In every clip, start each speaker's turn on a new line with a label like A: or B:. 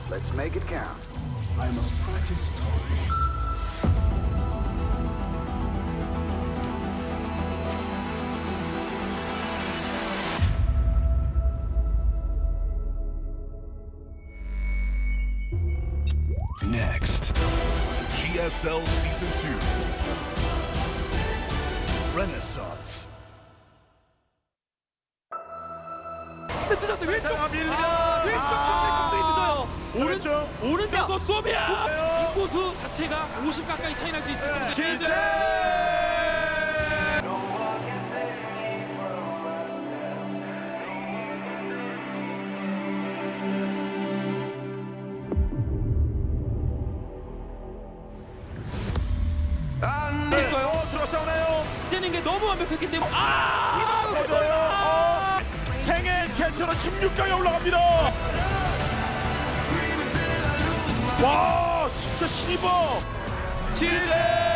A: Let's make it count.
B: I must practice stories. Next.
C: GSL Season 2 Renaissance.
D: 늦었어요. 왼쪽 감독이 늦어요. 오른쪽 쏘면 인코수 자체가 50 가까이 차이 날 수 있을 텐데.
C: 들어서나요?
D: 째는 게 너무 완벽했기 때문에
C: 생애 최초로 16강에 올라갑니다. 와, 진짜 신입어. 지대.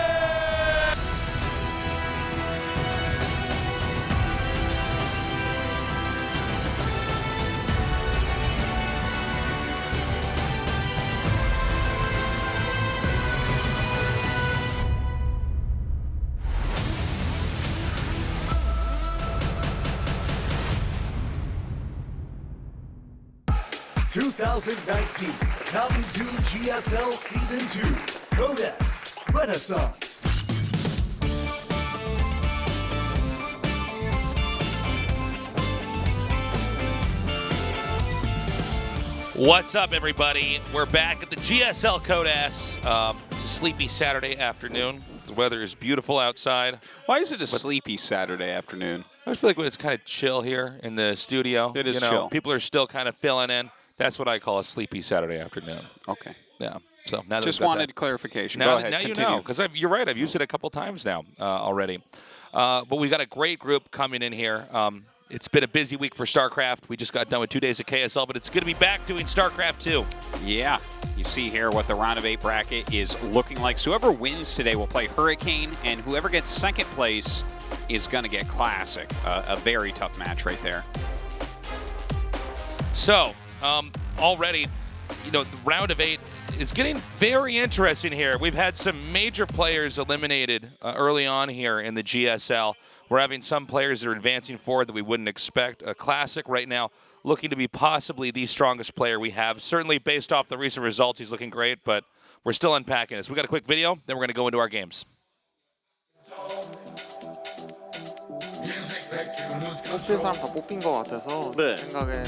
E: 2019 PartinG GSL Season 2 Codex Renaissance.
F: What's up, everybody? We're back at the GSL Codex. It's a sleepy Saturday afternoon. The weather is beautiful outside.
G: Why is it a sleepy Saturday afternoon?
F: I just feel like it's kind of chill here in the studio.
G: It is chill.
F: People are still kind of filling in. That's what I call a sleepy Saturday afternoon.
G: Okay.
F: Yeah. So now that
G: Just
F: we've got
G: wanted
F: that.
G: clarification.
F: Now,
G: Go ahead,
F: now
G: continue.
F: you know, because you're right. I've used it a couple times now already. But we've got a great group coming in here. It's been a busy week for StarCraft. We just got done with 2 days of KSL, but it's good to be back doing StarCraft 2.
G: Yeah. You see here what the round of 8 bracket is looking like. So whoever wins today will play Hurricane, and whoever gets second place is going to get Classic. A very tough match right there.
F: So, already, the round of 8 is getting very interesting here. We've had some major players eliminated early on here in the GSL. We're having some players that are advancing forward that we wouldn't expect. A Classic right now looking to be possibly the strongest player we have. Certainly based off the recent results, he's looking great, but we're still unpacking this. We got a quick video, then we're going to go into our games.
H: 뽑힐 사람 다 뽑힌 것 같아서
C: 네.
H: 생각에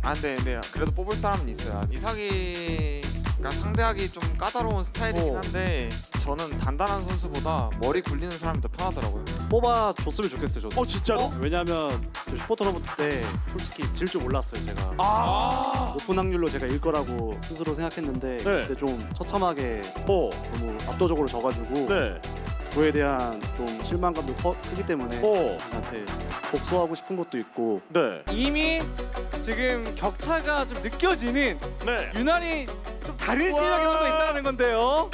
H: 근데 그래도 뽑을 사람은 있어요. 이삭이가 상대하기 좀 까다로운 스타일이긴 한데 저는 단단한 선수보다 머리 굴리는 사람이 더 편하더라고요.
I: 뽑아줬으면 좋겠어요. 저도.
C: 진짜로?
I: 왜냐면 슈퍼 토너먼트 때 솔직히 질 줄 몰랐어요. 제가 높은 확률로 제가 일 거라고 스스로 생각했는데 그때 좀 처참하게 너무 압도적으로 져가지고 그거에 대한 좀 실망감도 크기 때문에 저한테 복수하고 싶은 것도 있고
J: 이미 지금 격차가 좀 느껴지는 유난히 좀 다른 실력이 또 있다는 건데요.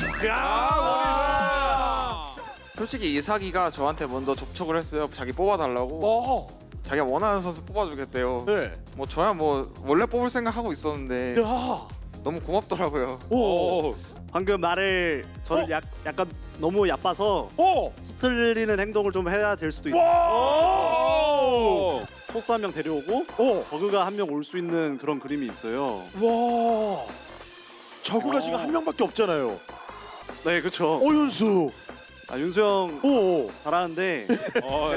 H: 솔직히 이삭이가 저한테 먼저 접촉을 했어요. 자기 뽑아달라고. 자기가 원하는 선수 뽑아주겠대요. 뭐 저야 뭐 원래 뽑을 생각하고 있었는데 너무 고맙더라고요.
I: 방금 말을 저를 약간 너무 얕봐서 수틀리는 행동을 좀 해야 될 수도 있고 포스 한 명 데려오고 버그가 한 명 올 수 있는 그런 그림이 있어요.
C: 저구가 지금 한 명밖에 없잖아요.
I: 네, 그렇죠.
C: 윤수.
I: 윤수 형 잘하는데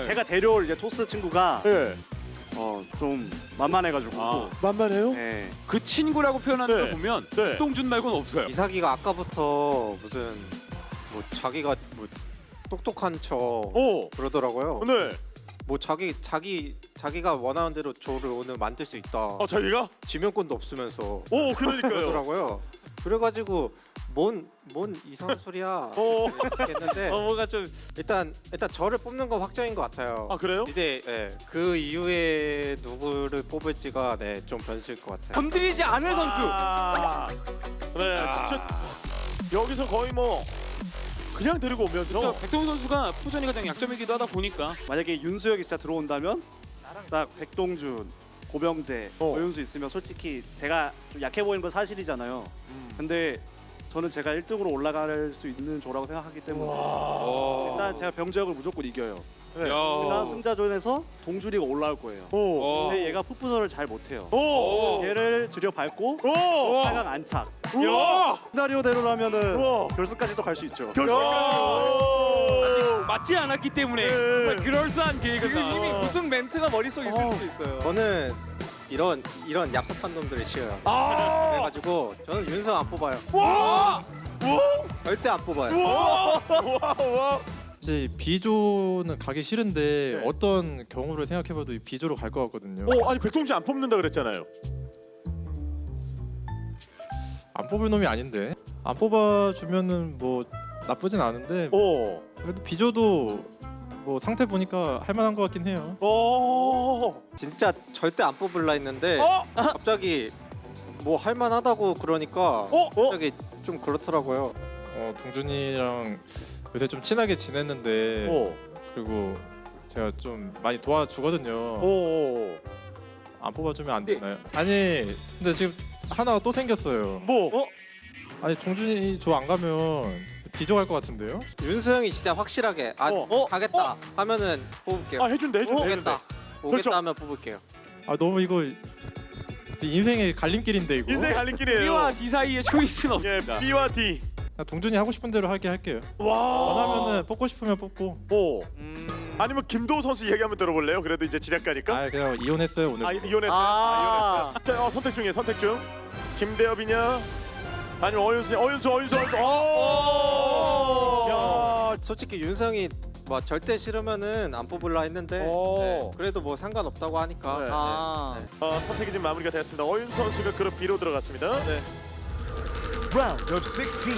I: 제가 데려올 이제 토스 친구가 좀 만만해가지고.
C: 만만해요?
I: 네.
J: 그 친구라고 표현하는 걸 보면 동준 말고는 없어요.
K: 이삭이가 아까부터 무슨 뭐 자기가 뭐 똑똑한 척 그러더라고요. 뭐 자기가 원하는 대로 저를 오늘 만들 수 있다.
C: 자기가?
K: 지명권도 없으면서.
C: 그러니까요.
K: 그러더라고요. 그래가지고 뭔 이상한 소리야 했는데 뭔가 좀 일단 저를 뽑는 건 확정인 것 같아요.
C: 그래요?
K: 이제 그 이후에 누구를 뽑을지가 좀 변수일 것 같아요.
J: 건드리지 않을 선수.
C: 진짜 여기서 거의 뭐 그냥 데리고 오면서
J: 백동훈 선수가 포전이 가장 약점이기도 하다 보니까
I: 만약에 윤수혁이 진짜 들어온다면 딱 백동준, 고병재, 오윤수 있으면 솔직히 제가 좀 약해 보이는 건 사실이잖아요. 근데 저는 제가 1등으로 올라갈 수 있는 조라고 생각하기 때문에 일단 제가 병재혁을 무조건 이겨요. 일단 승자전에서 동준이가 올라올 거예요. 근데 얘가 풋풋을 잘 못해요. 얘를 들여밟고 8강 안착. 시나리오대로라면은 결승까지도 갈 수 있죠.
D: 맞지 않았기 때문에 정말 그럴싸한 계획을
J: 이미 우승 멘트가 머릿속에 있을 수도 있어요.
K: 저는 이런 얍삽한 놈들이 싫어요. 그래가지고 저는 윤성 안 뽑아요. 절대 안 뽑아요.
A: 이제 B조는 가기 싫은데 어떤 경우를 생각해봐도 B조로 갈 것 같거든요.
C: 아니 백동진 안 뽑는다 그랬잖아요.
A: 안 뽑을 놈이 아닌데 안 뽑아주면은 뭐 나쁘진 않은데 그래도 B조도 뭐 상태 보니까 할만한 것 같긴 해요.
K: 진짜 절대 안 뽑을라 했는데 갑자기 뭐 할만하다고 그러니까 갑자기 좀 그렇더라고요.
A: 동준이랑 요새 좀 친하게 지냈는데 그리고 제가 좀 많이 도와주거든요. 안 뽑아주면 안 되나요? 아니 근데 지금 하나가 또 생겼어요. 아니 동준이 조 안 가면 D조 갈 것 같은데요?
K: 윤수 형이 진짜 확실하게 가겠다 하면은 뽑을게요.
C: 해준대.
K: 오겠다
C: 그렇죠.
K: 하면 뽑을게요.
A: 너무 이거 인생의 갈림길인데 이거.
C: 인생 갈림길이에요.
D: B와 D 사이의 초이스는 없습니다.
C: B와 D.
A: 동준이 하고 싶은 대로 할게요. 원하면은 뽑고 싶으면 뽑고.
C: 아니면 김도우 선수 얘기 한번 들어볼래요? 그래도 이제 지략가니까.
A: 그냥 이혼했어요 오늘.
C: 이혼했어요. 자, 선택 중. 김대엽이냐? 아니면 어윤수.
K: 야, 솔직히 윤성이 뭐 절대 싫으면은 안 뽑을라 했는데 그래도 뭐 상관없다고 하니까.
C: 선택이 지금 마무리가 되었습니다. 어윤수 선수가 그룹 B로 들어갔습니다.
E: Round of 16.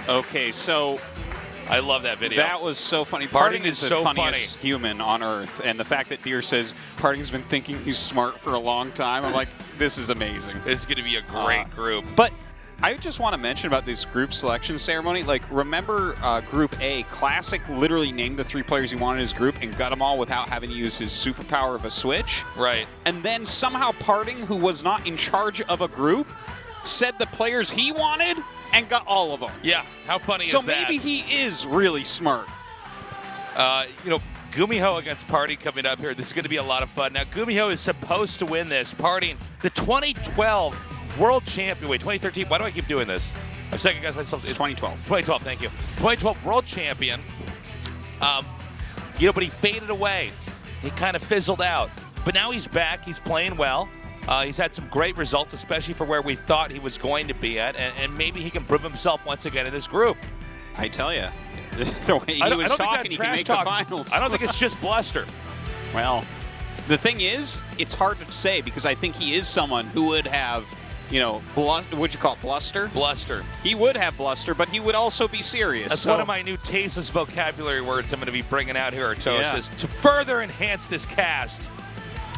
G: Okay, so
F: I love that video.
G: that was so funny.
F: PartinG
G: PartinG
F: is
G: is
F: so
G: the funniest human on earth, and the fact that Deer says PartinG's been thinking he's smart for a long time, I'm like, this is amazing.
F: This is going to be a great group.
G: But I just want to mention about this group selection ceremony. Like, remember Group A? Classic literally named the 3 players he wanted in his group and got them all without having to use his superpower of a switch.
F: Right.
G: And then somehow PartinG, who was not in charge of a group, said the players he wanted and got all of them.
F: Yeah, how funny is
G: so
F: that?
G: maybe he is really smart.
F: GuMiho against PartinG coming up here. This is going to be a lot of fun. Now, GuMiho is supposed to win this. PartinG, the 2012 world champion. Wait, 2013. Why do I keep doing this? I'm second guessing myself.
G: It's 2012.
F: 2012, thank you. 2012 world champion. But he faded away. He kind of fizzled out. But now he's back. He's playing well. He's had some great results, especially for where we thought he was going to be at, and maybe he can prove himself once again in this group.
G: I tell you, the way he was talking, he can make the finals.
F: I don't think it's just bluster.
G: Well, the thing is, it's hard to say because I think he is someone who would have, what'd you call it, bluster?
F: Bluster.
G: He would have bluster, but he would also be serious.
F: That's one of my new tasteless vocabulary words I'm going to be bringing out here, Artosis, to further enhance this cast.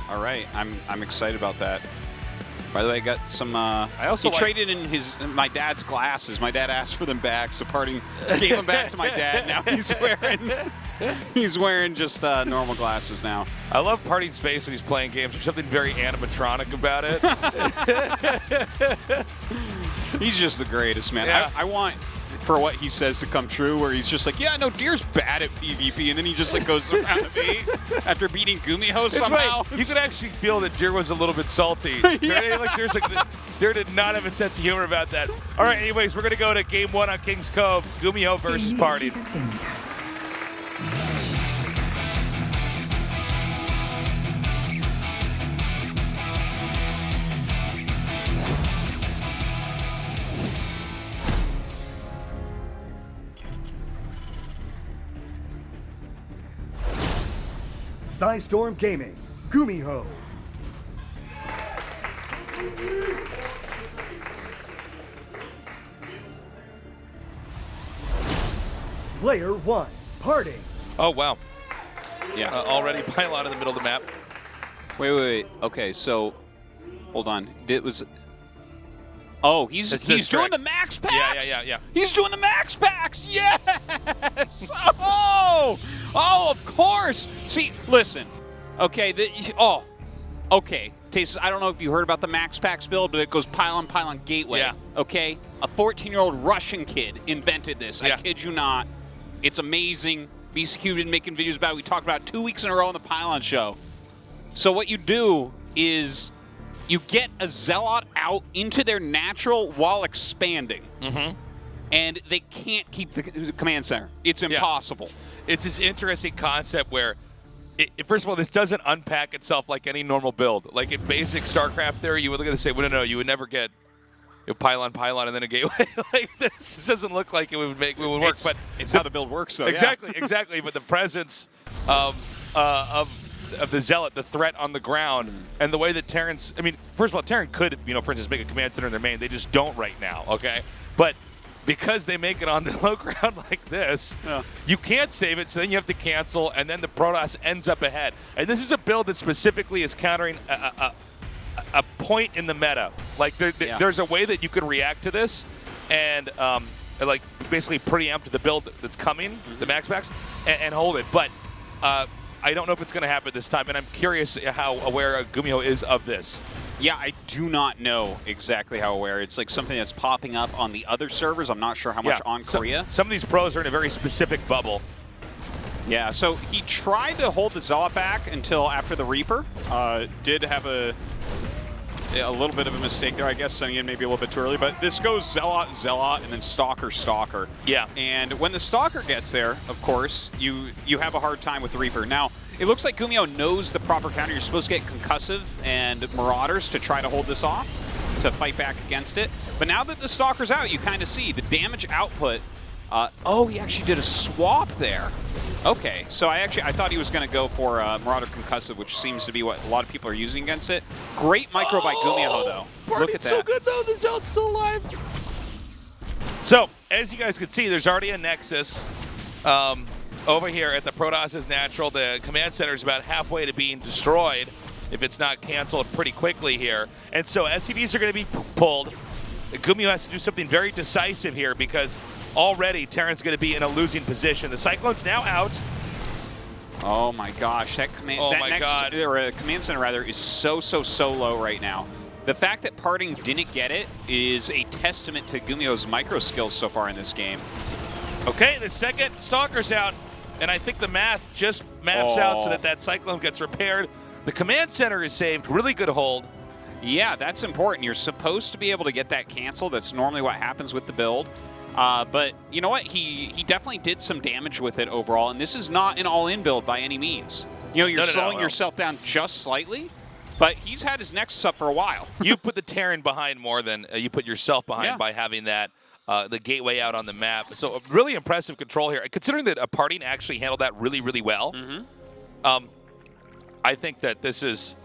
G: All right, I'm excited about that. By the way, I got some.
F: He
G: traded in my dad's glasses. My dad asked for them back, so PartinG gave them back to my dad. Now he's wearing just normal glasses now.
F: I love PartinG's face when he's playing games. There's something very animatronic about it.
G: He's just the greatest, man.
F: Yeah.
G: I want for what he says to come true, where he's just like, yeah, no, Deer's bad at PvP, and then he just goes around to me after beating GuMiho somehow.
F: Right. You could actually feel that Deer was a little bit salty. Deer did not have a sense of humor about that. All right, anyways, we're going to go to game 1 on Kings Cove. GuMiho versus PartinG.
E: Storm Gaming, GuMiho. Player 1, PartinG.
F: Oh, wow.
G: Yeah.
F: Already pylon in the middle of the map.
G: Wait. Okay, so hold on. It was. Oh, he's doing the max packs.
F: Yeah.
G: He's doing the max packs. Yes. Of course. See, listen. Okay. Okay. Taste. I don't know if you heard about the max packs build, but it goes pylon gateway.
F: Yeah.
G: Okay. A 14-year-old Russian kid invented this.
F: Yeah.
G: I kid you not. It's amazing. BCQ been making videos about it. We talked about it 2 weeks in a row on the Pylon Show. So what you do is you get a Zealot out into their natural while expanding.
F: Mm-hmm.
G: And they can't keep the command center. It's impossible.
F: Yeah. It's this interesting concept where, first of all, this doesn't unpack itself like any normal build. Like in basic StarCraft theory, you would look at it and say, well, no, you would never get pylon, and then a gateway like this. This doesn't look like it would work. But
G: it's how the build works, though.
F: Exactly. But the presence of the Zealot, the threat on the ground, and the way that Terran's, I mean, first of all, Terran could, for instance, make a command center in their main. They just don't right now, okay? But because they make it on the low ground like this, you can't save it, so then you have to cancel, and then the Protoss ends up ahead. And this is a build that specifically is countering a point in the meta. Like, there's a way that you can react to this and, like, basically preempt the build that's coming, the max packs, and hold it. But I don't know if it's going to happen this time, and I'm curious how aware GuMiho is of this.
G: Yeah, I do not know exactly how aware. It's like something that's popping up on the other servers. I'm not sure how much on Korea.
F: Some of these pros are in a very specific bubble.
G: Yeah, so he tried to hold the Zealot back until after the Reaper. Did have a little bit of a mistake there, I guess, sending in maybe a little bit too early. But this goes Zealot, and then Stalker.
F: Yeah.
G: And when the Stalker gets there, of course, you have a hard time with the Reaper. Now, it looks like GuMiho knows the proper counter. You're supposed to get Concussive and Marauders to try to hold this off, to fight back against it. But now that the Stalker's out, you kind of see the damage output. Oh, he actually did a swap there. Okay, so I thought he was going to go for Marauder Concussive, which seems to be what a lot of people are using against it. Great micro by GuMiho, though. Look at that.
F: So good, though. The Zealot's still alive. So, as you guys can see, there's already a Nexus over here at the Protoss' natural. The command center is about halfway to being destroyed if it's not canceled pretty quickly here. And so SCVs are going to be pulled. GuMiho has to do something very decisive here because already Terran's going to be in a losing position. The Cyclone's now out.
G: Oh my gosh, that command center rather is so low right now. The fact that PartinG didn't get it is a testament to GuMiho's micro skills so far in this game.
F: Okay, the second Stalker's out, and I think the math just maps out so that Cyclone gets repaired. The command center is saved. Really good hold.
G: Yeah, that's important. You're supposed to be able to get that cancel. That's normally what happens with the build. But you know what? He definitely did some damage with it overall, and this is not an all-in build by any means. You know, you're slowing yourself down just slightly, but he's had his Nexus up for a while.
F: You put the Terran behind more than you put yourself behind by having that the gateway out on the map. So really impressive control here. Considering that PartinG actually handled that really well, I think that this is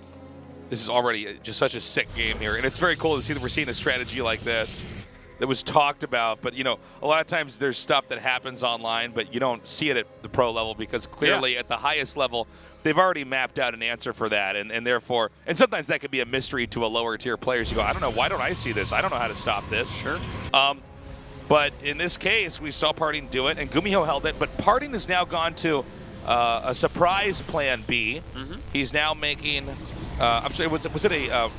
F: already just such a sick game here, and it's very cool to see that we're seeing a strategy like this that was talked about. But, you know, a lot of times there's stuff that happens online, but you don't see it at the pro level because clearly at the highest level, they've already mapped out an answer for that. And therefore, and sometimes that could be a mystery to a lower tier player. So you go, I don't know, why don't I see this? I don't know how to stop this.
G: Sure.
F: But in this case, we saw PartinG do it, and GuMiho held it. But PartinG has now gone to a surprise plan B. He's now making, I'm sorry, was it a,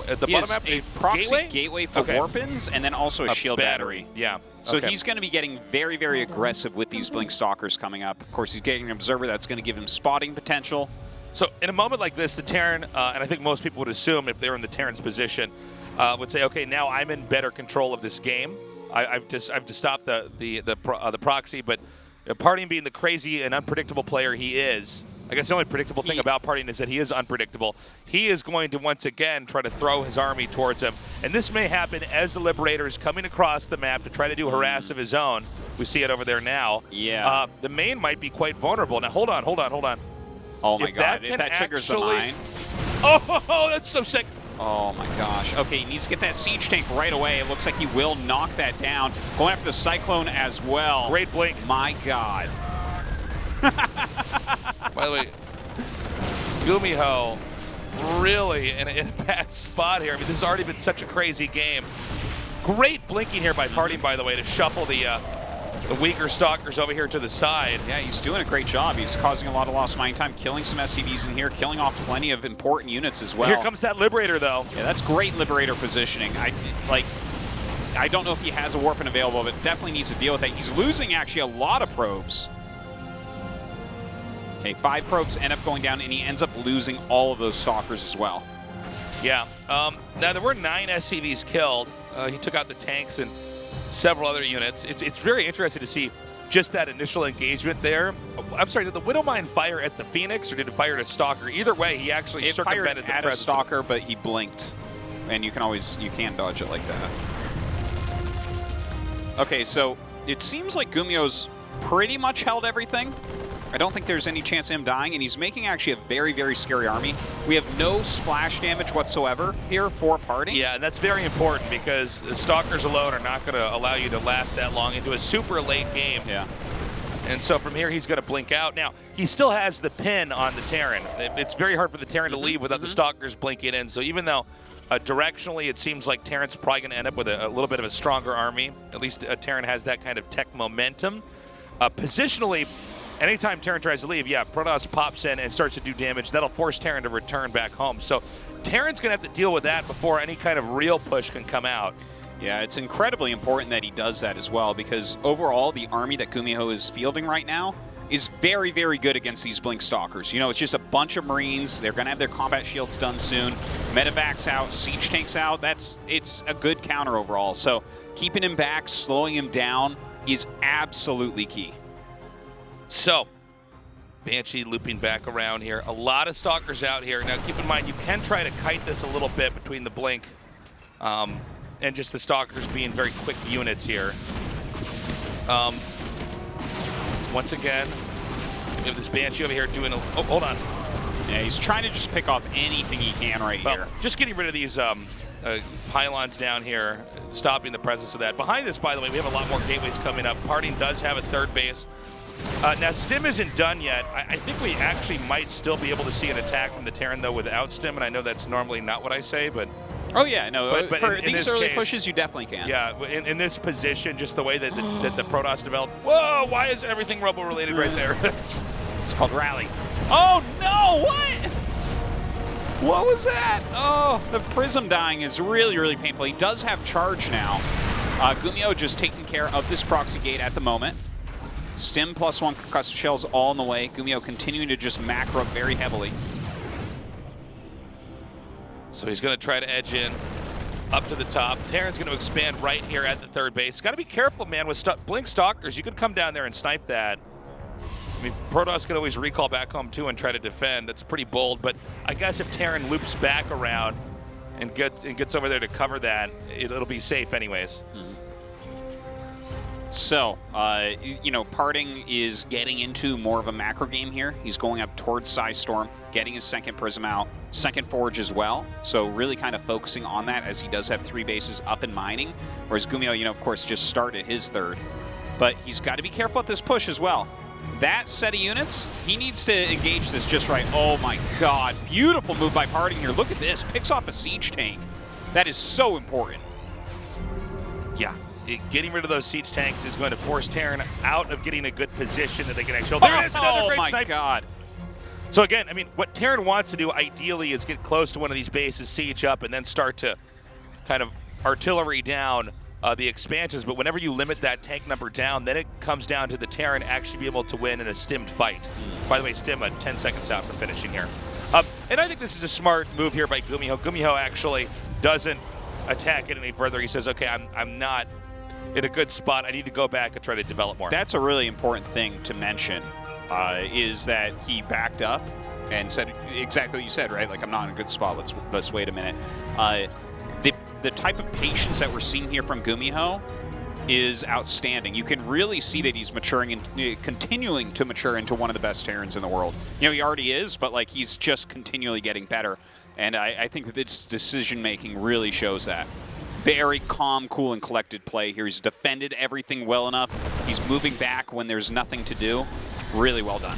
F: at the bottom map,
G: a proxy gateway for Warpins, and then also a shield battery.
F: Yeah.
G: So he's going to be getting very aggressive with these Blink Stalkers coming up. Of course, he's getting an Observer that's going to give him spotting potential.
F: So in a moment like this, the Terran, and I think most people would assume if they're in the Terran's position, would say, okay, now I'm in better control of this game. I've to stop the proxy, but PartinG being the crazy and unpredictable player he is, I guess the only predictable thing about PartinG is that he is unpredictable. He is going to once again try to throw his army towards him, and this may happen as the Liberator is coming across the map to try to do harass of his own. We see it over there now.
G: Yeah.
F: The main might be quite vulnerable. Now hold on.
G: Oh my God! If that triggers the mine.
F: Oh, that's so sick.
G: Oh my gosh. Okay, he needs to get that siege tank right away. It looks like he will knock that down. Going after the Cyclone as well.
F: Great blink.
G: My God.
F: By the way, GuMiho really in a bad spot here. I mean, this has already been such a crazy game. Great blinking here by PartinG, by the way, to shuffle the weaker stalkers over here to the side.
G: Yeah, he's doing a great job. He's causing a lot of lost mining time, killing some SCVs in here, killing off plenty of important units as well.
F: Here comes that Liberator, though.
G: Yeah, that's great Liberator positioning. I don't know if he has a Warpin available, but definitely needs to deal with it. He's losing actually a lot of probes. Okay, 5 probes end up going down, and he ends up losing all of those stalkers as well.
F: Yeah. Now, there were 9 SCVs killed. He took out the tanks and several other units. It's very interesting to see just that initial engagement there. I'm sorry, did the Widowmine fire at the Phoenix, or did it fire at a Stalker? Either way, he actually circumvented the presence. It fired
G: at a Stalker, but he blinked. And you can't dodge it like that. Okay, so it seems like GuMiho's pretty much held everything. I don't think there's any chance of him dying, and he's making actually a very, very scary army. We have no splash damage whatsoever here for PartinG.
F: Yeah, and that's very important because the Stalkers alone are not going to allow you to last that long into a super late game.
G: Yeah.
F: And so from here, he's going to blink out. Now, he still has the pin on the Terran. It's very hard for the Terran to leave without the Stalkers blinking in. So even though directionally it seems like Terran's probably going to end up with a little bit of a stronger army, at least Terran has that kind of tech momentum. Positionally, anytime Terran tries to leave, yeah, Protoss pops in and starts to do damage. That'll force Terran to return back home. So Terran's going to have to deal with that before any kind of real push can come out.
G: Yeah, it's incredibly important that he does that as well, because overall, the army that GuMiho is fielding right now is very, very good against these Blink Stalkers. You know, it's just a bunch of Marines. They're going to have their combat shields done soon. Medevacs out, siege tanks out. It's a good counter overall. So keeping him back, slowing him down is absolutely key.
F: So, Banshee looping back around here. A lot of Stalkers out here. Now, keep in mind, you can try to kite this a little bit between the Blink and just the Stalkers being very quick units here. Once again, we have this Banshee over here doing a... Oh, hold on.
G: Yeah, he's trying to just pick off anything he can here.
F: Just getting rid of these pylons down here, stopping the presence of that. Behind this, by the way, we have a lot more gateways coming up. PartinG does have a third base. Now, Stim isn't done yet. I think we actually might still be able to see an attack from the Terran, though, without Stim, and I know that's normally not what I say, but...
G: Oh, yeah, no,
F: but
G: for
F: in
G: these
F: this
G: early
F: case,
G: pushes, you definitely can.
F: Yeah, in this position, just the way that the Protoss developed... Whoa, why is everything Rebel-related right there?
G: It's called Rally. Oh, no, what? What was that? Oh, the Prism dying is really, really painful. He does have charge now. GuMiho just taking care of this proxy gate at the moment. Stim +1 concussive shells all in the way. GuMiho continuing to just macro very heavily.
F: So he's going to try to edge in up to the top. Terran's going to expand right here at the third base. Got to be careful, man, with Blink Stalkers. You could come down there and snipe that. I mean, Protoss could always recall back home, too, and try to defend. That's pretty bold. But I guess if Terran loops back around and gets over there to cover that, it'll be safe anyways.
G: So, you know, PartinG is getting into more of a macro game here. He's going up towards Storm, getting his second Prism out, second Forge as well. So really kind of focusing on that, as he does have 3 bases up and mining, whereas GuMiho, you know, of course, just started his third. But he's got to be careful at this push as well. That set of units, he needs to engage this just right. Oh my god, beautiful move by PartinG here. Look at this, picks off a siege tank. That is so important.
F: Yeah. Getting rid of those siege tanks is going to force Terran out of getting a good position that they can actually... There it is, another great snipe.
G: Oh my god.
F: So again, I mean, what Terran wants to do ideally is get close to one of these bases, siege up, and then start to kind of artillery down the expansions. But whenever you limit that tank number down, then it comes down to the Terran actually be able to win in a stimmed fight. By the way, Stim 10 seconds out for finishing here. And I think this is a smart move here by GuMiho. GuMiho actually doesn't attack it any further. He says, okay, I'm not in a good spot. I need to go back and try to develop more.
G: That's a really important thing to mention, is that he backed up and said exactly what you said, right? Like, I'm not in a good spot. Let's wait a minute. The type of patience that we're seeing here from GuMiho is outstanding. You can really see that he's maturing and continuing to mature into one of the best Terrans in the world. You know, he already is, but like, he's just continually getting better. And I think that its decision-making really shows that. Very calm, cool, and collected play here. He's defended everything well enough. He's moving back when there's nothing to do. Really well done.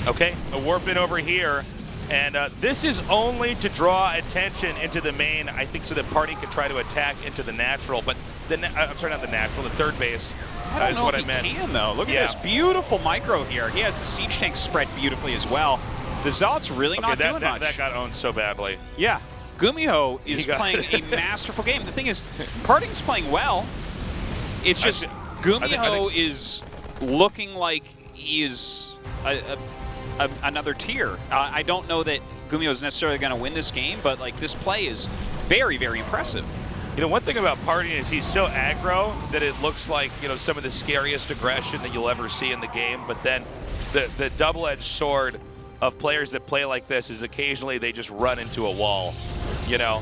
F: Okay, a warp in over here. And this is only to draw attention into the main, I think, so that Party can try to attack into the natural. But I'm sorry, not the natural, the third base is what I meant.
G: He can, though. Look at this beautiful micro here. He has the siege tank spread beautifully as well. The Zealot's really not doing much.
F: That got owned so badly.
G: Yeah. GuMiho is playing a masterful game. The thing is, PartinG's playing well. It's just GuMiho is looking like he is another tier. I don't know that GuMiho is necessarily going to win this game, but like this play is very, very impressive.
F: You know, one thing about PartinG is he's so aggro that it looks like, you know, some of the scariest aggression that you'll ever see in the game. But then the double-edged sword of players that play like this is occasionally they just run into a wall, you know,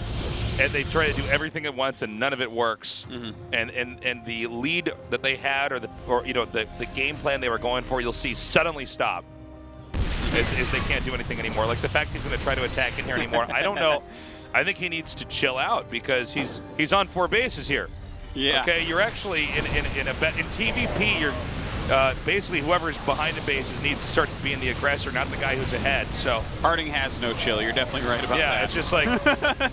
F: and they try to do everything at once and none of it works. And the lead that they had or the game plan they were going for, you'll see suddenly stop. Is they can't do anything anymore. Like the fact he's going to try to attack in here anymore, I don't know. I think he needs to chill out because he's on 4 bases here.
G: Yeah.
F: Okay, you're actually in TVP. You're basically whoever's behind the bases needs to start being the aggressor, not the guy who's ahead. So
G: PartinG has no chill. You're definitely right about that.
F: Yeah, it's just like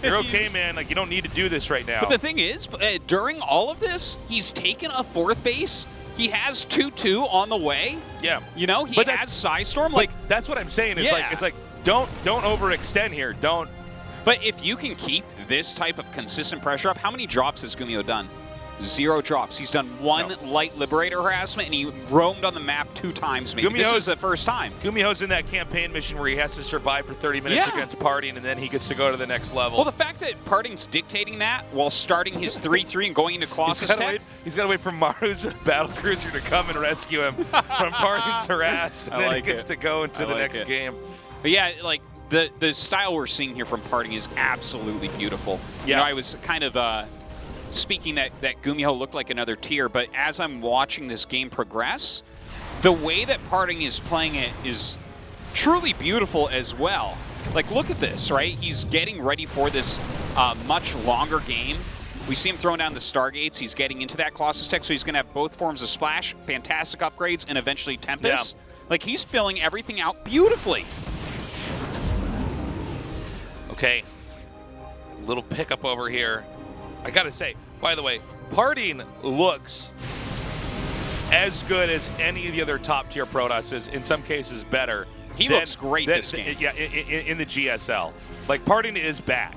F: you're okay, man. Like you don't need to do this right now.
G: But the thing is, during all of this, he's taken a 4th base. He has 2-2 on the way.
F: Yeah.
G: You know, he has Psystorm.
F: Like that's what I'm saying. Is it's like don't overextend here. Don't.
G: But if you can keep this type of consistent pressure up, how many drops has GuMiho done? 0 drops. He's done 1 light Liberator harassment, and he roamed on the map 2 times. Maybe this is the first time.
F: GuMiho's in that campaign mission where he has to survive for 30 minutes against PartinG, and then he gets to go to the next level.
G: Well, the fact that PartinG's dictating that while starting his 3-3 and going into Colossus Tech.
F: He's got to wait for Maru's battlecruiser to come and rescue him from PartinG's harass, and then he gets to go into the next game.
G: But yeah, like the style we're seeing here from PartinG is absolutely beautiful.
F: Yeah.
G: You know, I was kind of speaking that GuMiho looked like another tier, but as I'm watching this game progress, the way that PartinG is playing it is truly beautiful as well. Like, look at this, right? He's getting ready for this much longer game. We see him throwing down the Stargates. He's getting into that Colossus Tech, so he's going to have both forms of Splash, fantastic upgrades, and eventually Tempest.
F: Yeah.
G: Like, he's filling everything out beautifully.
F: Okay, little pickup over here. I gotta say, by the way, PartinG looks as good as any of the other top-tier Protosses, in some cases better.
G: He looks great this game.
F: Yeah, in the GSL. Like, PartinG is back,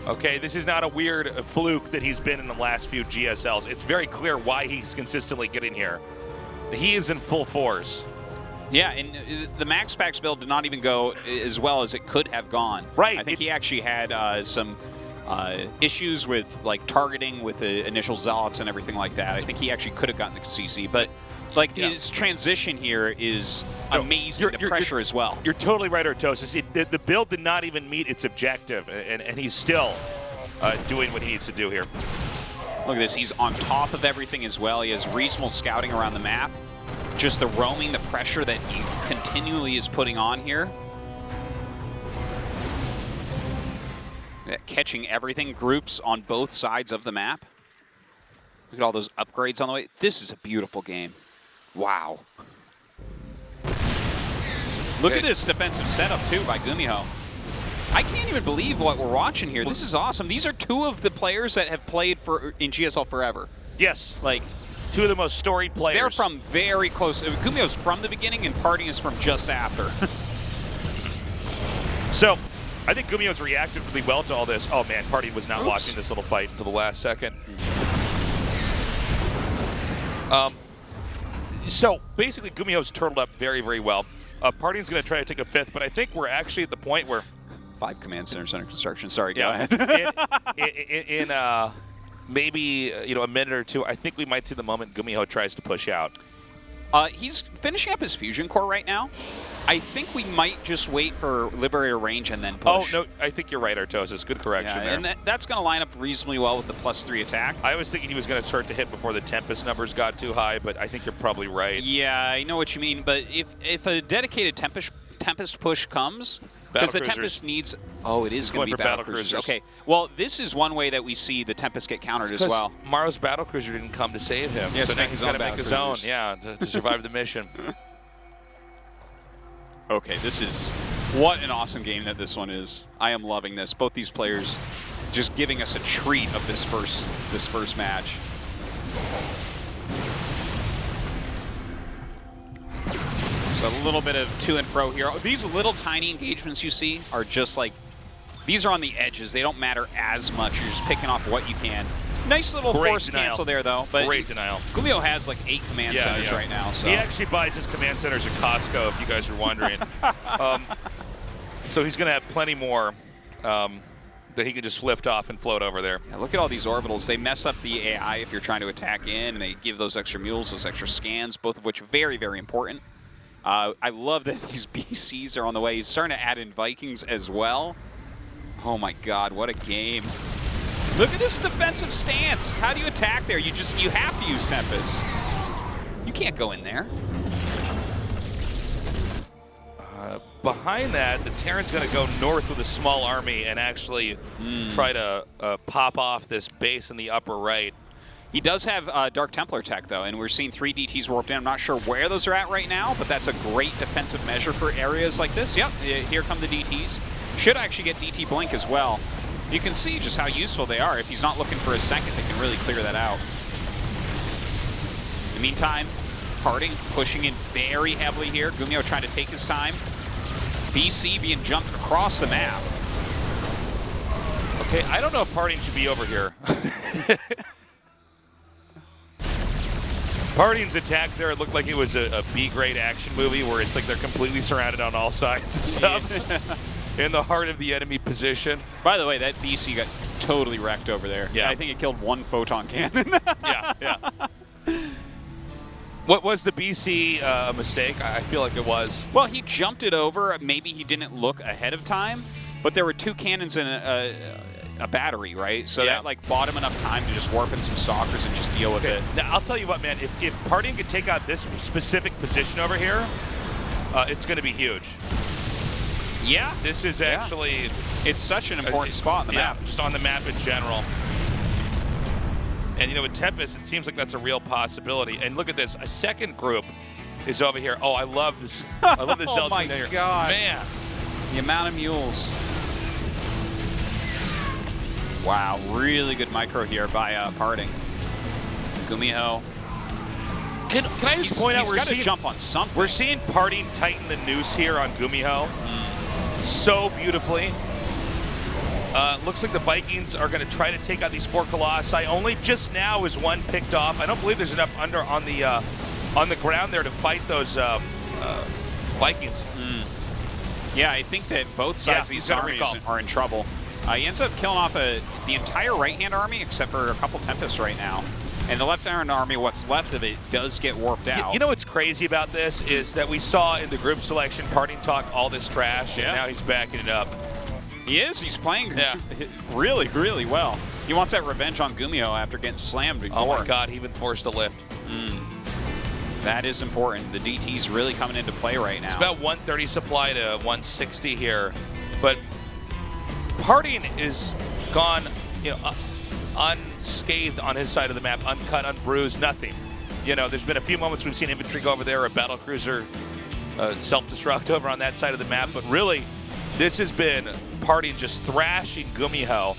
F: okay? This is not a weird fluke that he's been in the last few GSLs. It's very clear why he's consistently getting here. He is in full force.
G: Yeah, and the Max Packs build did not even go as well as it could have gone.
F: Right.
G: I think he actually had some issues with like targeting with the initial Zealots and everything like that. I think he actually could have gotten the CC, but like his transition here is amazing. The pressure as well.
F: You're totally right, Artosis. The build did not even meet its objective, and he's still doing what he needs to do here.
G: Look at this. He's on top of everything as well. He has reasonable scouting around the map. Just the roaming, the pressure that he continually is putting on here. Catching everything, groups on both sides of the map. Look at all those upgrades on the way. This is a beautiful game. Wow. Look at this defensive setup, too, by GuMiho. I can't even believe what we're watching here. This is awesome. These are 2 of the players that have played in GSL forever.
F: Yes.
G: Like,
F: 2 of the most storied players.
G: They're from very close. GuMiho's from the beginning, and PartinG is from just after.
F: So, I think GuMiho's reacted really well to all this. Oh man, PartinG was not watching this little fight until the last second. So, basically, GuMiho's turtled up very, very well. PartinG's going to try to take a 5th, but I think we're actually at the point where
G: 5 command centers under construction. Sorry, go ahead.
F: in maybe a minute or 2, I think we might see the moment GuMiho tries to push out.
G: He's finishing up his fusion core right now. I think we might just wait for Liberator range and then push.
F: Oh, no, I think you're right, Artosis. Good correction there.
G: And that's going to line up reasonably well with the +3 attack.
F: I was thinking he was going to start to hit before the Tempest numbers got too high, but I think you're probably right.
G: Yeah, I know what you mean, but if a dedicated Tempest push comes, because the Tempest needs... Oh, it is going to be battlecruisers. Okay, well, this is one way that we see the Tempest get countered as well.
F: Maro's battlecruiser didn't come to save him,
G: yeah,
F: so now he's got to make his own, to survive the mission.
G: Okay, this is what an awesome game that this one is. I am loving this. Both these players just giving us a treat of this first match. So a little bit of to and fro here. These little tiny engagements you see are just like, these are on the edges. They don't matter as much. You're just picking off what you can. Nice little force cancel there, though. But
F: great denial.
G: GuMiho has like 8 command centers right now. So
F: he actually buys his command centers at Costco, if you guys are wondering. So he's going to have plenty more that he can just lift off and float over there.
G: Yeah, look at all these orbitals. They mess up the AI if you're trying to attack in, and they give those extra mules, those extra scans, both of which are very, very important. I love that these BCs are on the way. He's starting to add in Vikings as well. Oh my God, what a game. Look at this defensive stance. How do you attack there? You have to use Tempest. You can't go in there.
F: Behind that, the Terran's going to go north with a small army and actually try to pop off this base in the upper right.
G: He does have Dark Templar tech, though, and we're seeing 3 DTs warped in. I'm not sure where those are at right now, but that's a great defensive measure for areas like this. Yep, here come the DTs. Should actually get DT Blink as well. You can see just how useful they are. If he's not looking for a second, they can really clear that out. In the meantime, PartinG pushing in very heavily here. GuMiho trying to take his time. BC being jumped across the map.
F: Okay, I don't know if PartinG should be over here. PartinG's attack there, it looked like it was a B-grade action movie where it's like they're completely surrounded on all sides and stuff. In the heart of the enemy position.
G: By the way, that BC got totally wrecked over there.
F: Yeah.
G: I think it killed 1 photon cannon.
F: Yeah. What was the BC a mistake? I feel like it was.
G: Well, he jumped it over. Maybe he didn't look ahead of time, but there were 2 cannons and a battery, right? So that like bought him enough time to just warp in some stalkers and just deal with it.
F: Now, I'll tell you what, man, if PartinG could take out this specific position over here, it's going to be huge.
G: Yeah.
F: This is actually...
G: It's such an important spot on the map.
F: Just on the map in general. And, you know, with Tempest, it seems like that's a real possibility. And look at this. A second group is over here. Oh, I love this. I love this
G: Oh, my God.
F: Man.
G: The amount of mules. Wow, really good micro here by PartinG. GuMiho.
F: Can I just point out
G: we're seeing jump on something.
F: We're seeing PartinG tighten the noose here on GuMiho so beautifully. Looks like the Vikings are going to try to take out these 4 Colossi. Only just now is one picked off. I don't believe there's enough under on the ground there to fight those Vikings.
G: Yeah, I think that both sides of these armies are in trouble. He ends up killing off the entire right-hand army except for a couple Tempests right now. And the left-hand army, what's left of it, does get warped out.
F: You know what's crazy about this is that we saw in the group selection PartinG talk all this trash, and now he's backing it up.
G: He is. He's playing really, really well. He wants that revenge on GuMiho after getting slammed before.
F: Oh my God, he even forced a lift.
G: That is important. The DT's really coming into play right now.
F: It's about 130 supply to 160 here, but PartinG is gone, you know, unscathed on his side of the map, uncut, unbruised, nothing. You know, there's been a few moments we've seen infantry go over there, a battle cruiser self-destruct over on that side of the map, but really, this has been PartinG just thrashing GuMiho.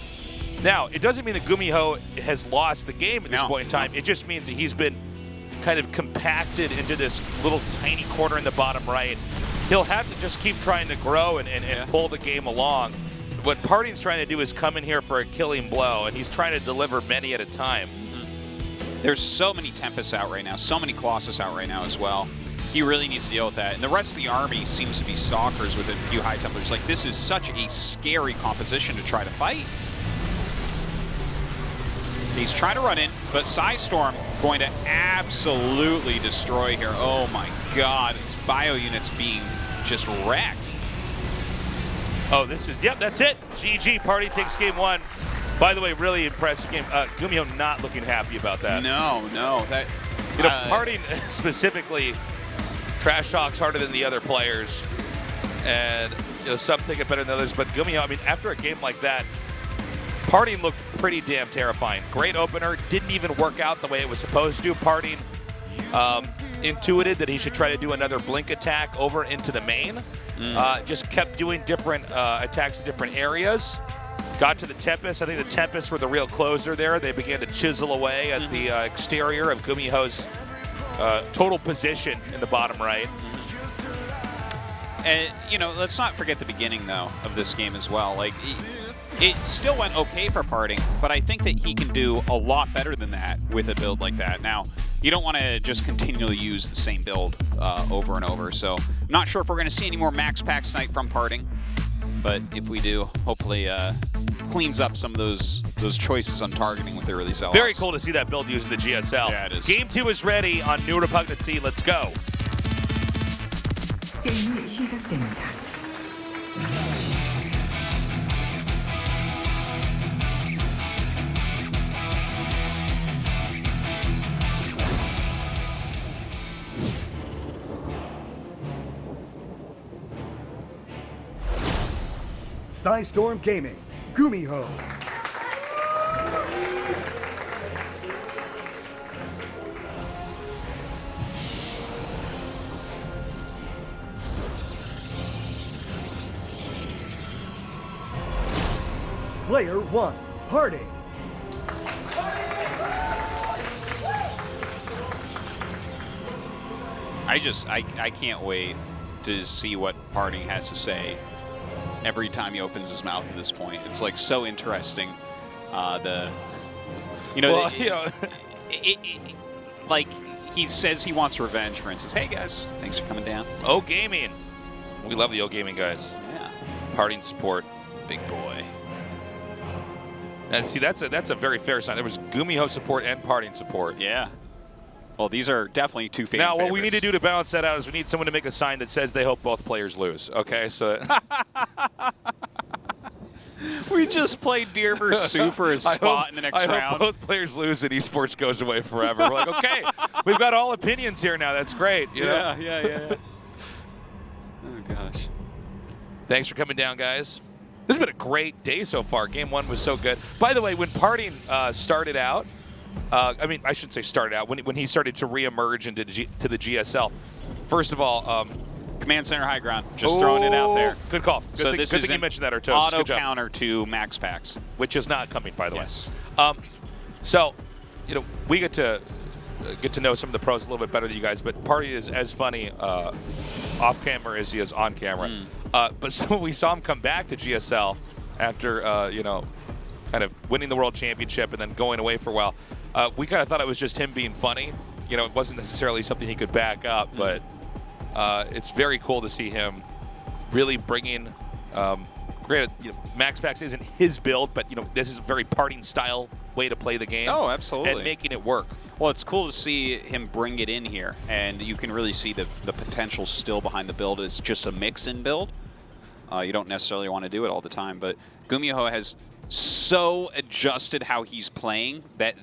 F: Now, it doesn't mean that GuMiho has lost the game at this point in time. It just means that he's been kind of compacted into this little tiny corner in the bottom right. He'll have to just keep trying to grow and pull the game along. What PartinG's trying to do is come in here for a killing blow, and he's trying to deliver many at a time.
G: There's so many Tempests out right now, so many Colossus out right now as well. He really needs to deal with that. And the rest of the army seems to be stalkers with a few High Templars. Like, this is such a scary composition to try to fight. He's trying to run in, but Psystorm going to absolutely destroy here. Oh my God, his bio units being just wrecked.
F: Oh, this is, that's it. GG, PartinG takes game 1. By the way, really impressive game. GuMiho not looking happy about that.
G: No. That,
F: you know, PartinG specifically trash talks harder than the other players. And, you know, some think it better than others. But GuMiho, I mean, after a game like that, PartinG looked pretty damn terrifying. Great opener, didn't even work out the way it was supposed to. PartinG intuited that he should try to do another blink attack over into the main. Just kept doing different attacks in different areas. Got to the Tempest. I think the Tempest were the real closer there. They began to chisel away at the exterior of GuMiho's total position in the bottom right.
G: And, you know, let's not forget the beginning, though, of this game as well. Like, it still went okay for PartinG, but I think that he can do a lot better than that with a build like that. Now, you don't want to just continually use the same build over and over, so I'm not sure if we're going to see any more max packs tonight from PartinG, but if we do, hopefully cleans up some of those choices on targeting with the early sellouts.
F: Very cool to see that build using the GSL.
G: Yeah, it is.
F: Game 2 is ready on New Repugnancy. Let's go.
L: 게임이 시작됩니다.
E: Storm Gaming, GuMiho. Player 1, PartinG.
G: I can't wait to see what PartinG has to say every time he opens his mouth at this point. It's like so interesting. Like he says he wants revenge, for instance. Hey guys, thanks for coming down.
F: O Gaming. We love the O Gaming guys.
G: Yeah.
F: PartinG support. Big boy. And see, that's a very fair sign. There was GuMiho support and PartinG support.
G: Yeah. Well, these are definitely two fan
F: Now,
G: favorites.
F: what we need to do to balance that out is we need someone to make a sign that says they hope both players lose. Okay, so
G: we just played Deer vs. Sue for his spot in the next round.
F: I hope both players lose and esports goes away forever. We're like, okay, we've got all opinions here now. That's great. You know?
G: Yeah. Oh gosh.
F: Thanks for coming down, guys. This has been a great day so far. Game 1 was so good. By the way, when PartinG started out, I mean, I shouldn't say started out, when he started to reemerge into the GSL, first of all,
G: Command Center high ground, just throwing it out there.
F: Good call. Good thing you mentioned that, Artos.
G: Auto counter to max packs.
F: Which is not coming, by the way.
G: Yes.
F: So, you know, we get to know some of the pros a little bit better than you guys, but PartinG is as funny off camera as he is on camera. But so we saw him come back to GSL after, you know, kind of winning the World Championship and then going away for a while. We kind of thought it was just him being funny. You know, it wasn't necessarily something he could back up, but it's very cool to see him really bringing, granted, you know, Max Packs isn't his build, but, you know, this is a very PartinG style way to play the game.
G: Oh, absolutely.
F: And making it work.
G: Well, it's cool to see him bring it in here, and you can really see the potential still behind the build. It's just a mix-in build. You don't necessarily want to do it all the time, but GuMiho has so adjusted how he's playing that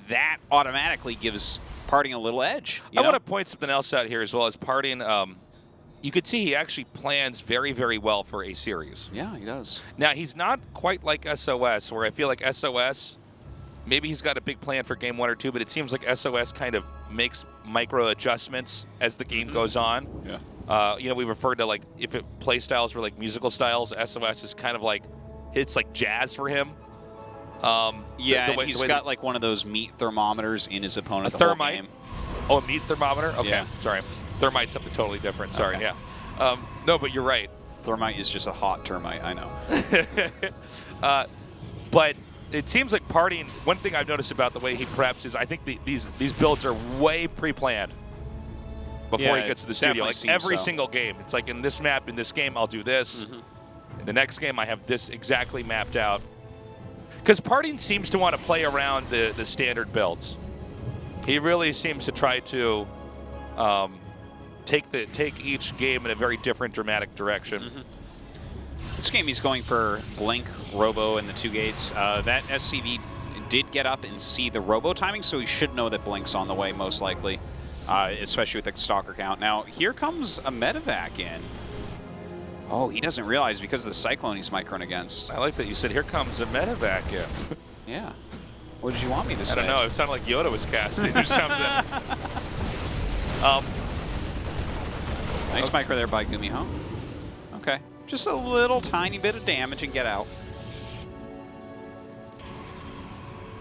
G: automatically gives PartinG a little edge.
F: I want to point something else out here as well as PartinG. You could see he actually plans very, very well for a series.
G: Yeah, he does.
F: Now, he's not quite like SOS, where I feel like SOS, maybe he's got a big plan for game 1 or 2, but it seems like SOS kind of makes micro adjustments as the game goes on.
G: Yeah.
F: You know, we referred to, like, if play styles were like musical styles, SOS is kind of like, it's like jazz for him.
G: Yeah, and he's got like one of those meat thermometers in his opponent.
F: A thermite? Oh, a meat thermometer? Okay,
G: yeah.
F: Sorry. Thermite's something totally different. Sorry, okay. Yeah. No, but you're right.
G: Thermite is just a hot termite, I know.
F: But it seems like PartinG, one thing I've noticed about the way he preps is I think these builds are way pre-planned before he gets to the studio. Like every single game. It's like in this map, in this game, I'll do this. In the next game, I have this exactly mapped out. Because PartinG seems to want to play around the standard builds. He really seems to try to take each game in a very different, dramatic direction.
G: This game, he's going for Blink, Robo, and the 2 gates. That SCV did get up and see the Robo timing, so he should know that Blink's on the way, most likely, especially with the Stalker count. Now, here comes a Medevac in. Oh, he doesn't realize because of the Cyclone he's microing against.
F: I like that you said, here comes a Medevac in.
G: Yeah. What did you want me to say?
F: I don't know. It sounded like Yoda was casting or something.
G: Nice micro there by GuMiho. Okay. Just a little tiny bit of damage and get out.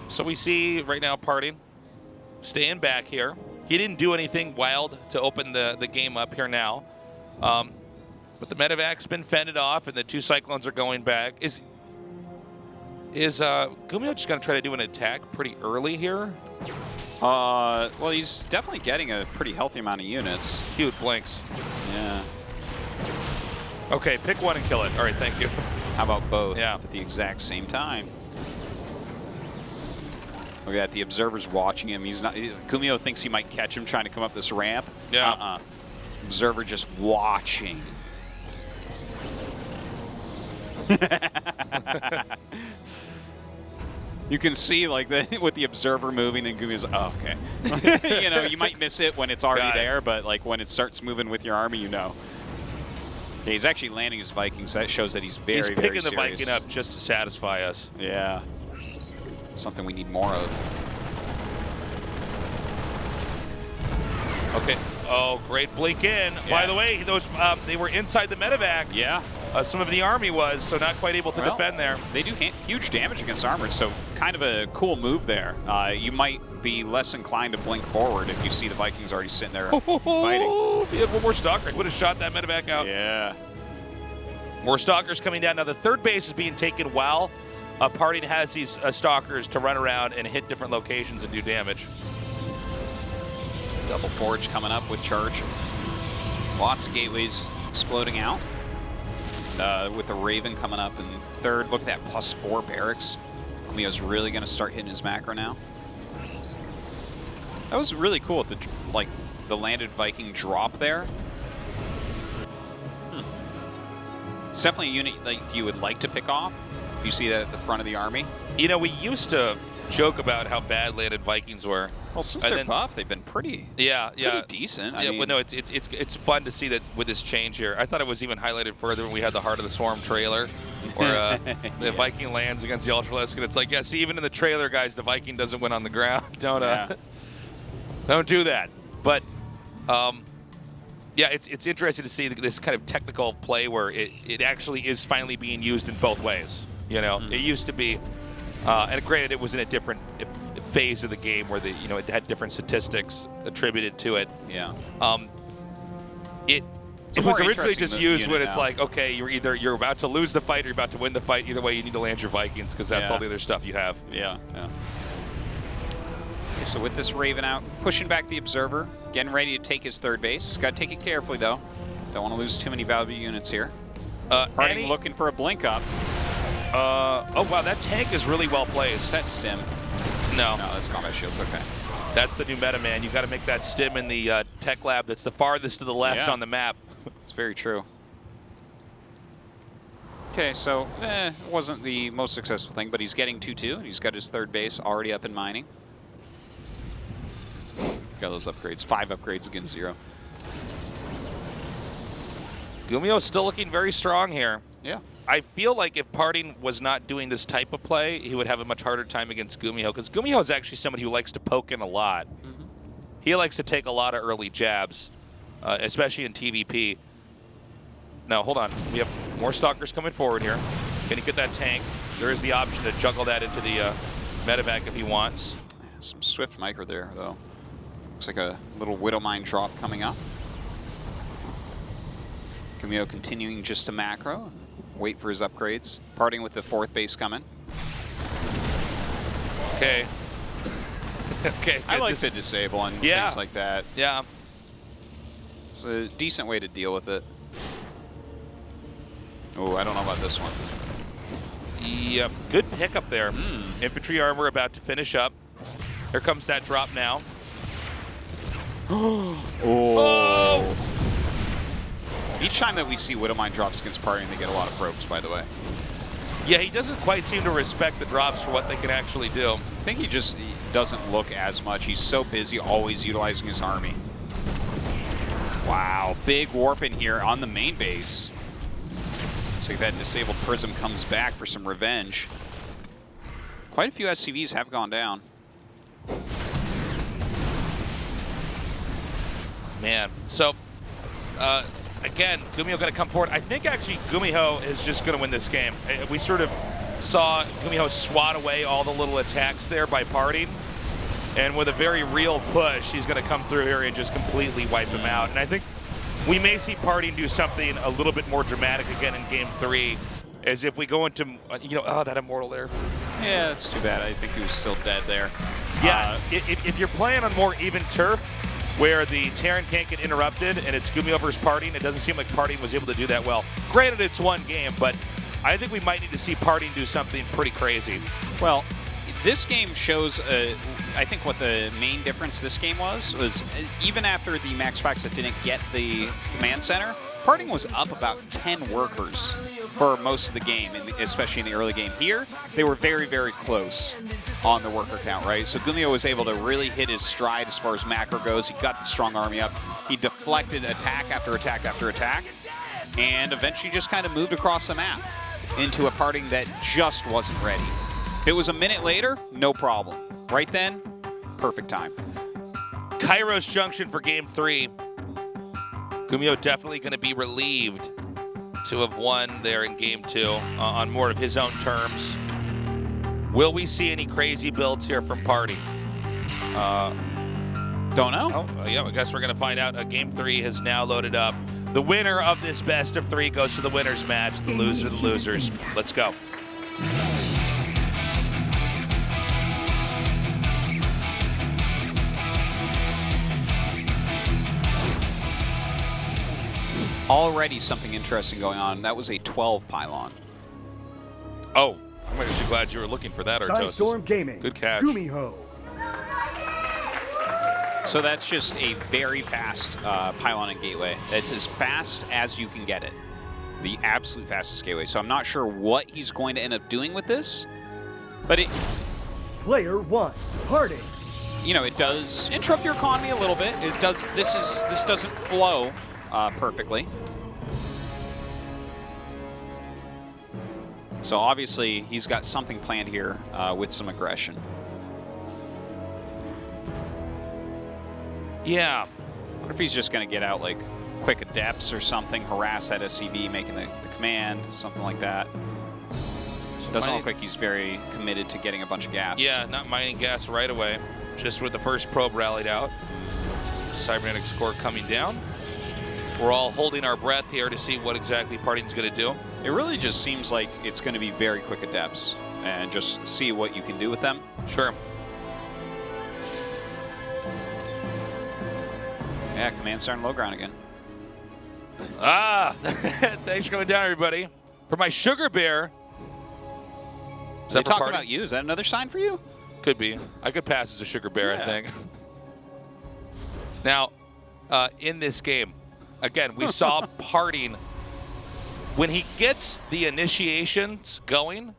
F: So we see right now PartinG staying back here. He didn't do anything wild to open the game up here now. But the medevac's been fended off and the 2 Cyclones are going back. Is GuMiho just going to try to do an attack pretty early here?
G: Well, he's definitely getting a pretty healthy amount of units.
F: Cute blinks.
G: Yeah.
F: Okay, pick one and kill it. All right, thank you.
G: How about both
F: Yeah.
G: at the exact same time? Look at that, the observer's watching him. He's not. GuMiho thinks he might catch him trying to come up this ramp.
F: Yeah.
G: Observer just watching. You can see like with the observer moving, then GuMiho's oh, okay. You know, you might miss it when it's already there, but like when it starts moving with your army, you know. Yeah, he's actually landing his Vikings. That shows that he's very, very serious.
F: He's picking the Viking up just to satisfy us.
G: Yeah. Something we need more of.
F: Okay. Oh, great blink in. Yeah. By the way, those they were inside the medevac.
G: Yeah.
F: Some of the army was, so not quite able to defend there.
G: They do huge damage against armored, so kind of a cool move there. You might be less inclined to blink forward if you see the Vikings already sitting there fighting.
F: He had one more stalker. Would have shot that medevac out.
G: Yeah.
F: More stalkers coming down. Now the third base is being taken while PartinG has these stalkers to run around and hit different locations and do damage.
G: Double Forge coming up with charge. Lots of gateways exploding out. With the Raven coming up in third. Look at that +4 barracks. GuMiho's really going to start hitting his macro now. That was really cool. The landed Viking drop there. It's definitely a unit that you would like to pick off. You see that at the front of the army.
F: You know, we used to joke about how bad landed Vikings were.
G: Well, since they're buff, they've been pretty decent. I mean,
F: well, no, it's fun to see that with this change here. I thought it was even highlighted further when we had the Heart of the Swarm trailer, where the Viking lands against the Ultralisk, and it's like, yeah, see, even in the trailer, guys, the Viking doesn't win on the ground. Don't do that. But yeah, it's interesting to see this kind of technical play where it actually is finally being used in both ways. You know, it used to be, and granted, it was in a different phase of the game where it had different statistics attributed to it.
G: Yeah.
F: It was originally just used when it's like, okay, you're about to lose the fight or you're about to win the fight. Either way, you need to land your Vikings because that's all the other stuff you have.
G: Yeah. Okay, so with this Raven out, pushing back the Observer, getting ready to take his third base. He's got to take it carefully though. Don't want to lose too many valuable units here. PartinG looking for a blink up.
F: Oh wow, that tank is really well placed.
G: Is that stim?
F: No,
G: that's combat shields. Okay.
F: That's the new meta, man. You got to make that stim in the tech lab. That's the farthest to the left on the map.
G: It's very true. Okay, so it wasn't the most successful thing, but he's getting 2-2, and he's got his third base already up in mining. Got those upgrades. 5 upgrades against 0.
F: GuMiho's still looking very strong here.
G: Yeah.
F: I feel like if PartinG was not doing this type of play, he would have a much harder time against GuMiho, because GuMiho is actually somebody who likes to poke in a lot. He likes to take a lot of early jabs, especially in TVP. Now, hold on. We have more stalkers coming forward here. Can he get that tank? There is the option to juggle that into the medevac if he wants.
G: Some swift micro there, though. Looks like a little Widow Mine drop coming up. GuMiho continuing just to macro. Wait for his upgrades. PartinG with the 4th base coming.
F: Okay. Okay.
G: I like to disable and things like that.
F: Yeah.
G: It's a decent way to deal with it. Oh, I don't know about this one.
F: Yep. Good pickup there. Infantry armor about to finish up. Here comes that drop now.
G: Oh! Each time that we see Widow Mine drops against PartinG, they get a lot of ropes, by the way.
F: Yeah, he doesn't quite seem to respect the drops for what they can actually do.
G: I think he just doesn't look as much. He's so busy always utilizing his army. Wow, big warp in here on the main base. Looks like that disabled Prism comes back for some revenge. Quite a few SCVs have gone down.
F: Man, so again, GuMiho going to come forward. I think actually GuMiho is just going to win this game. We sort of saw GuMiho swat away all the little attacks there by PartinG. And with a very real push, he's going to come through here and just completely wipe him out. And I think we may see PartinG do something a little bit more dramatic again in Game 3, as if we go into, oh, that Immortal there.
G: Yeah, it's too bad. I think he was still dead there.
F: Yeah, if you're playing on more even turf, where the Terran can't get interrupted and it's GuMiho versus PartinG, it doesn't seem like PartinG was able to do that well. Granted, it's one game, but I think we might need to see PartinG do something pretty crazy.
G: Well, this game shows, I think what the main difference this game was even after the max packs that didn't get the command center, PartinG was up about 10 workers for most of the game, especially in the early game. Here, they were very, very close on the worker count, right? So GuMiho was able to really hit his stride as far as macro goes. He got the strong army up. He deflected attack after attack after attack, and eventually just kind of moved across the map into a PartinG that just wasn't ready. If it was a minute later, no problem. Right then, perfect time.
F: Kairos Junction for Game 3. GuMiho definitely going to be relieved to have won there in Game 2 on more of his own terms. Will we see any crazy builds here from PartinG?
G: Don't know.
F: Oh, yeah, I guess we're going to find out. Game 3 has now loaded up. The winner of this best of 3 goes to the winners match. The loser, the losers. Let's go.
G: Already something interesting going on. That was a 12 pylon.
F: Oh, I'm actually glad you were looking for that, Artosis.
E: Storm Gaming.
F: Good catch.
E: GuMiho.
G: So that's just a very fast pylon and gateway. It's as fast as you can get it. The absolute fastest gateway. So I'm not sure what he's going to end up doing with this, but it...
E: Player 1, PartinG.
G: You know, it does interrupt your economy a little bit. It does. This doesn't flow perfectly. So obviously he's got something planned here with some aggression.
F: Yeah.
G: I wonder if he's just going to get out like quick adepts or something, harass that SCV, making the command, something like that. Doesn't look like he's very committed to getting a bunch of gas.
F: Yeah, not mining gas right away. Just with the first probe rallied out. Cybernetic score coming down. We're all holding our breath here to see what exactly PartinG's going to do.
G: It really just seems like it's going to be very quick adepts and just see what you can do with them.
F: Sure.
G: Yeah, command starting low ground again.
F: Ah, thanks for coming down, everybody. For my sugar bear.
G: Is that talking about you? Is that another sign for you?
F: Could be. I could pass as a sugar bear,
G: yeah.
F: I think. Now, in this game, again, we saw PartinG. When he gets the initiations going,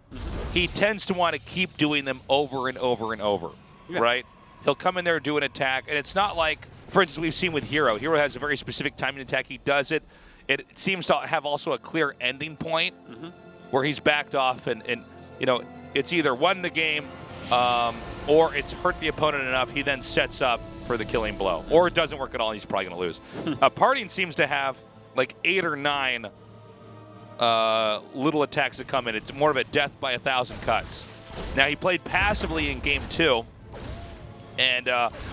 F: he tends to want to keep doing them over and over and over, right? He'll come in there and do an attack, and it's not like, for instance, we've seen with Hero. Hero has a very specific timing attack. He does it. It seems to have also a clear ending point where he's backed off, and you know, it's either won the game or it's hurt the opponent enough, he then sets up for the killing blow. Or it doesn't work at all, and he's probably going to lose. PartinG seems to have like 8 or 9 little attacks that come in. It's more of a death by 1,000 cuts. Now, he played passively in Game 2. And,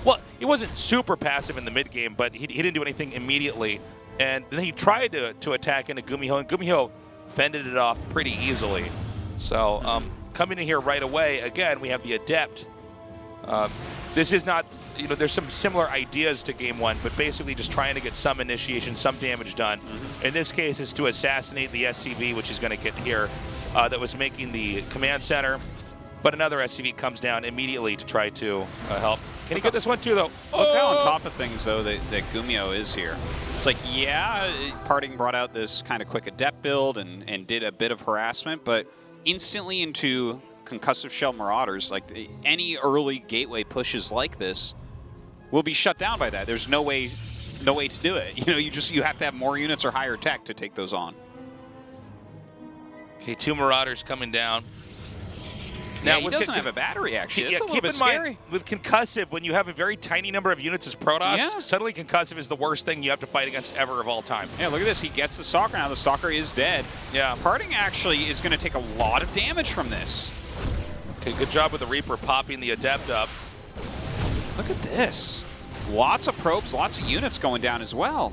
F: well, he wasn't super passive in the mid-game, but he didn't do anything immediately. And then he tried to attack into GuMiho, and GuMiho fended it off pretty easily. So, coming in here right away, again, we have the Adept. This is not, you know, there's some similar ideas to Game 1, but basically just trying to get some initiation, some damage done. In this case, it's to assassinate the SCV, which is going to get here, that was making the command center. But another SCV comes down immediately to try to help. Can he get this one too, though?
G: Look how on top of things, though, that GuMiho is here. It's like, yeah, PartinG brought out this kind of quick adept build and did a bit of harassment, but instantly into concussive shell marauders, like any early gateway pushes like this will be shut down by that. There's no way to do it. You know, you have to have more units or higher tech to take those on.
F: Okay, 2 marauders coming down.
G: Now he doesn't have a battery, actually. It's a little bit scary.
F: With concussive, when you have a very tiny number of units as Protoss, suddenly concussive is the worst thing you have to fight against ever of all time.
G: Yeah, look at this. He gets the Stalker now. The Stalker is dead.
F: Yeah.
G: PartinG actually is going to take a lot of damage from this.
F: Okay, good job with the Reaper popping the Adept up.
G: Look at this. Lots of probes, lots of units going down as well.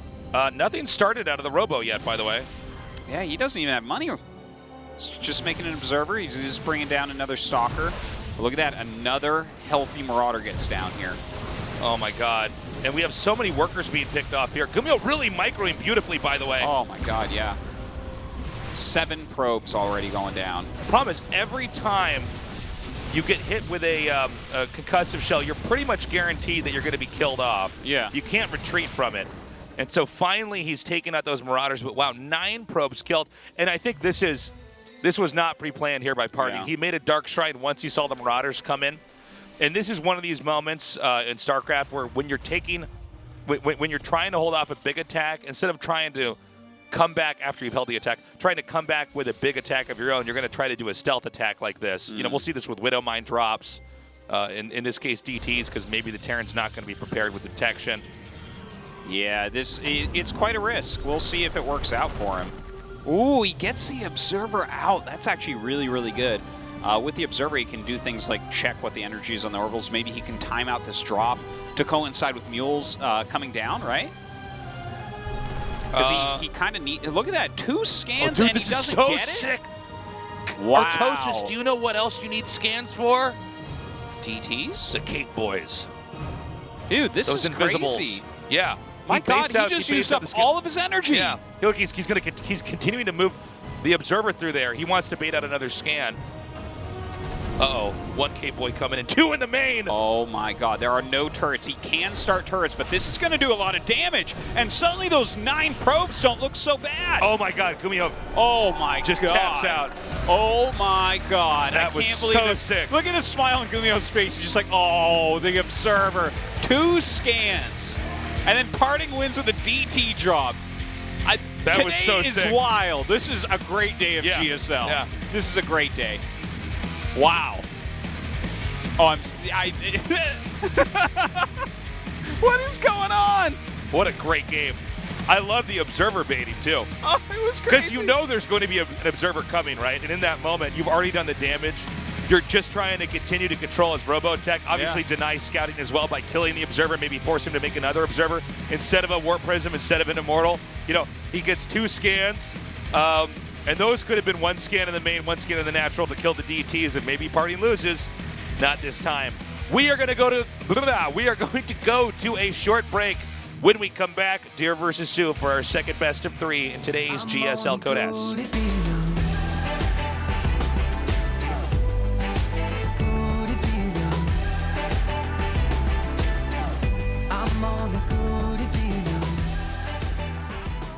F: Nothing started out of the Robo yet, by the way.
G: Yeah, he doesn't even have money. He's just making an Observer. He's just bringing down another Stalker. But look at that. Another healthy Marauder gets down here.
F: Oh, my God. And we have so many workers being picked off here. GuMiho really microing beautifully, by the way.
G: Oh, my God, yeah. 7 probes already going down.
F: The problem is every time you get hit with a concussive shell, you're pretty much guaranteed that you're going to be killed off.
G: Yeah.
F: You can't retreat from it. And so finally he's taken out those Marauders, but wow, 9 probes killed. And I think this was not pre-planned here by PartinG.
G: Yeah.
F: He made a Dark Stride once he saw the Marauders come in. And this is one of these moments in StarCraft where when you're when you're trying to hold off a big attack, instead of trying to come back after you've held the attack, trying to come back with a big attack of your own, you're going to try to do a stealth attack like this. You know, we'll see this with Widow Mine drops, in this case DTs, because maybe the Terran's not going to be prepared with detection.
G: Yeah, it's quite a risk. We'll see if it works out for him. Ooh, he gets the Observer out. That's actually really, really good. With the Observer, he can do things like check what the energy is on the orbitals. Maybe he can time out this drop to coincide with Mules coming down, right? Because he kind of needs... Look at that, 2 scans and he doesn't get it?
F: This is so sick.
G: Wow.
F: Artosis, do you know what else you need scans for?
G: DTs?
F: The Cake Boys.
G: Dude, this
F: Those
G: is
F: invisibles.
G: crazy.
F: Yeah.
G: My God, he just used up all of his energy.
F: Yeah. Look, he's continuing to move the Observer through there. He wants to bait out another scan. Uh-oh. 1 Cape Boy coming in. 2 in the main.
G: Oh, my God. There are no turrets. He can start turrets, but this is going to do a lot of damage. And suddenly those 9 probes don't look so bad.
F: Oh, my God. GuMiho.
G: Oh, my God.
F: Just taps out.
G: Oh, my God.
F: That
G: I
F: was
G: can't believe
F: so
G: it.
F: sick.
G: Look at the smile on GuMiho's face. He's just like, oh, the Observer. 2 scans. And then PartinG wins with a DT drop.
F: That was so
G: sick.
F: sick.
G: Today is wild. This is a great day of GSL.
F: Yeah.
G: This is a great day. Wow. Oh, what is going on?
F: What a great game. I love the Observer baiting, too.
G: Oh, it was crazy.
F: Because you know there's going to be an Observer coming, right? And in that moment, you've already done the damage. You're just trying to continue to control his Robotech. Obviously, deny scouting as well by killing the Observer, maybe force him to make another Observer instead of a Warp Prism, instead of an Immortal. You know, he gets 2 scans, and those could have been 1 scan in the main, 1 scan in the natural to kill the DTs, and maybe PartinG loses. Not this time. We are going to go to a short break. When we come back, Deer versus Sue for our second best of 3 in today's GSL Code S.
L: I'm on a good